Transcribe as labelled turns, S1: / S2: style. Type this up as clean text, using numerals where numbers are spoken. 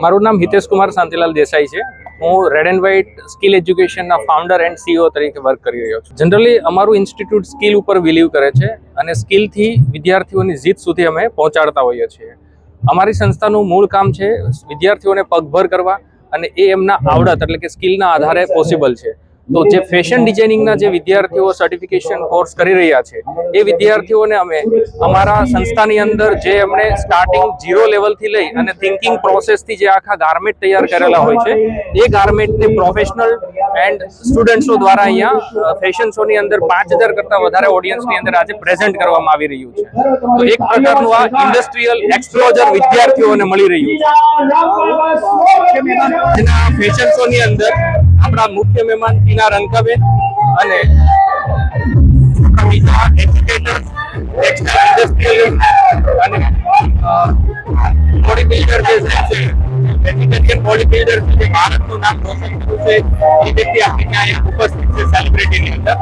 S1: મારું નામ હિતેશ કુમાર શાંતિલાલ દેસાઈ છે. હું રેડ એન્ડ વ્હાઇટ સ્કિલ એજ્યુકેશનના ફાઉન્ડર એન્ડ સીઈઓ તરીકે વર્ક કરી રહ્યો છું. જનરલી અમારું ઇન્સ્ટિટ્યૂટ સ્કિલ ઉપર બિલીવ કરે છે અને સ્કિલથી વિદ્યાર્થીઓની જીત સુધી અમે પહોંચાડતા હોઈએ છીએ. અમારી સંસ્થાનું મૂળ કામ છે વિદ્યાર્થીઓને પગભર કરવા અને એ એમના આવડત એટલે કે સ્કિલના આધારે પોસિબલ છે. તો જે ફેશન ડિઝાઇનિંગના જે વિદ્યાર્થીઓ સર્ટિફિકેશન કોર્સ કરી રહ્યા છે એ વિદ્યાર્થીઓને અમે અમારા સંસ્થાની અંદર જે એમણે સ્ટાર્ટિંગ 0 લેવલથી લઈ અને થિંકિંગ પ્રોસેસથી જે આખા ગાર્મેન્ટ તૈયાર કરેલા હોય છે એ ગાર્મેન્ટને પ્રોફેશનલ એન્ડ સ્ટુડન્ટ્સો દ્વારા અહીંયા ફેશન શોની અંદર 5000 કરતાં વધારે ઓડિયન્સની અંદર આજે પ્રેઝન્ટ કરવામાં આવી રહ્યું છે. તો એક પ્રકારનું આ ઇન્ડસ્ટ્રીયલ એક્સપ્લોઝર વિદ્યાર્થીઓને મળી રહ્યું છે. ફેશન શોની અંદર આપણા મુખ્ય મહેમાન ટીના રનકાબેન અને બીજા એજ્યુકેટર્સ, ટેક્સટાઇલ ઇન્ડસ્ટ્રીયલિસ્ટ અને બોડી બિલ્ડર જે છે વેજીટેરિયન બોડી બિલ્ડર જે ભારતનું નામ રોશન કર્યું છે એ વ્યક્તિ આપણી ત્યાં ઉપસ્થિત છે સેલિબ્રિટીની અંદર.